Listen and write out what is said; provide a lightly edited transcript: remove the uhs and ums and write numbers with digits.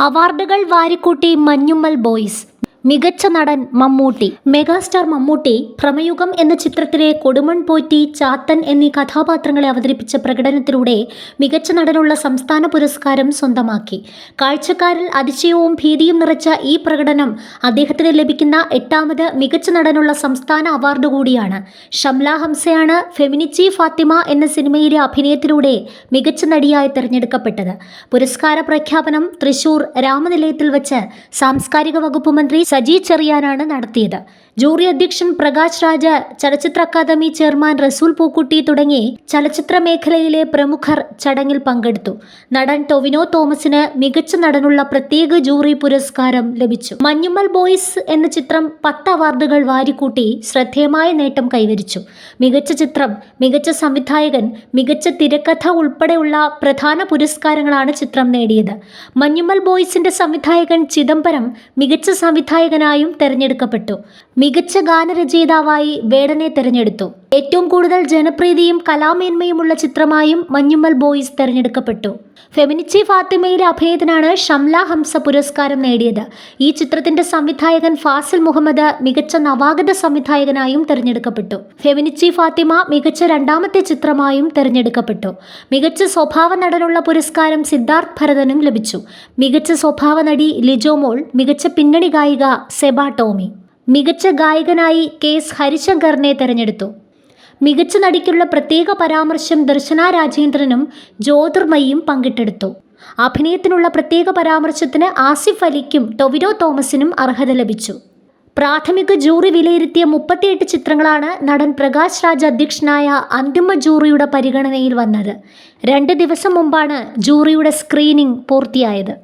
അവാർഡുകൾ വാരിക്കൂട്ടി മഞ്ഞുമ്മൽ ബോയ്സ്. മികച്ച നടൻ മമ്മൂട്ടി. മെഗാസ്റ്റാർ മമ്മൂട്ടി ഭ്രമയുഗം എന്ന ചിത്രത്തിലെ കൊടുമൺ പോറ്റി, ചാത്തൻ എന്നീ കഥാപാത്രങ്ങളെ അവതരിപ്പിച്ച പ്രകടനത്തിലൂടെ മികച്ച നടനുള്ള സംസ്ഥാന പുരസ്കാരം സ്വന്തമാക്കി. കാഴ്ചക്കാരിൽ അതിശയവും ഭീതിയും നിറച്ച ഈ പ്രകടനം അദ്ദേഹത്തിന് ലഭിക്കുന്ന 8ാമത് മികച്ച നടനുള്ള സംസ്ഥാന അവാർഡ് കൂടിയാണ്. ഷംല ഹംസയാണ് ഫെമിനിച്ചി ഫാത്തിമ എന്ന സിനിമയിലെ അഭിനയത്തിലൂടെ മികച്ച നടിയായി തിരഞ്ഞെടുക്കപ്പെട്ടത്. പുരസ്കാര പ്രഖ്യാപനം തൃശൂർ രാമനിലയത്തിൽ വച്ച് സാംസ്കാരിക വകുപ്പ് മന്ത്രി സജി ചെറിയാനാണ് നടത്തിയത്. ജൂറി അധ്യക്ഷൻ പ്രകാശ് രാജ്, ചലച്ചിത്ര അക്കാദമി ചെയർമാൻ റസൂൽ പൂക്കുട്ടി തുടങ്ങി ചലച്ചിത്ര മേഖലയിലെ പ്രമുഖർ ചടങ്ങിൽ പങ്കെടുത്തു. നടൻ ടൊവിനോ തോമസിന് മികച്ച നടനുള്ള പ്രത്യേക ജൂറി പുരസ്കാരം ലഭിച്ചു. മഞ്ഞുമ്മൽ ബോയ്സ് എന്ന ചിത്രം 10 അവാർഡുകൾ വാരിക്കൂട്ടി ശ്രദ്ധേയമായ നേട്ടം കൈവരിച്ചു. മികച്ച ചിത്രം, മികച്ച സംവിധായകൻ, മികച്ച തിരക്കഥ ഉൾപ്പെടെയുള്ള പ്രധാന പുരസ്കാരങ്ങളാണ് ചിത്രം നേടിയത്. മഞ്ഞുമ്മൽ ബോയ്സിന്റെ സംവിധായകൻ ചിദംബരം മികച്ച സംവിധായകനായും തെരഞ്ഞെടുക്കപ്പെട്ടു. മികച്ച ഗാനരചയിതാവായി വേടനെ തെരഞ്ഞെടുത്തു. ഏറ്റവും കൂടുതൽ ജനപ്രീതിയും കലാമേന്മയുമുള്ള ചിത്രമായും മഞ്ഞുമ്മൽ ബോയ്സ് തെരഞ്ഞെടുക്കപ്പെട്ടു. ഫെമിനിച്ചി ഫാത്തിമയിലെ അഭിനയത്തിനാണ് ഷംല ഹംസ പുരസ്കാരം നേടിയത്. ഈ ചിത്രത്തിന്റെ സംവിധായകൻ ഫാസിൽ മുഹമ്മദ് മികച്ച നവാഗത സംവിധായകനായും തെരഞ്ഞെടുക്കപ്പെട്ടു. ഫെമിനിച്ചി ഫാത്തിമ മികച്ച 2ാമത്തെ ചിത്രമായും തെരഞ്ഞെടുക്കപ്പെട്ടു. മികച്ച സ്വഭാവ നടനുള്ള പുരസ്കാരം സിദ്ധാർത്ഥ് ഭരതനും ലഭിച്ചു. മികച്ച സ്വഭാവ നടി ലിജോ മോൾ, മികച്ച പിന്നണി ഗായിക സെബ ടോമി, മികച്ച ഗായകനായി കെ.എസ്. ഹരിശങ്കറിനെ തെരഞ്ഞെടുത്തു. മികച്ച നടിക്കുള്ള പ്രത്യേക പരാമർശം ദർശന രാജേന്ദ്രനും ജ്യോതിർമയിയും പങ്കിട്ടെടുത്തു. അഭിനയത്തിനുള്ള പ്രത്യേക പരാമർശത്തിന് ആസിഫ് അലിക്കും ടൊവിനോ തോമസിനും അർഹത ലഭിച്ചു. പ്രാഥമിക ജൂറി വിലയിരുത്തിയ 38 ചിത്രങ്ങളാണ് നടൻ പ്രകാശ് രാജ് അധ്യക്ഷനായ അന്തിമ ജൂറിയുടെ പരിഗണനയിൽ വന്നത്. 2 ദിവസം മുമ്പാണ് ജൂറിയുടെ സ്ക്രീനിംഗ് പൂർത്തിയായത്.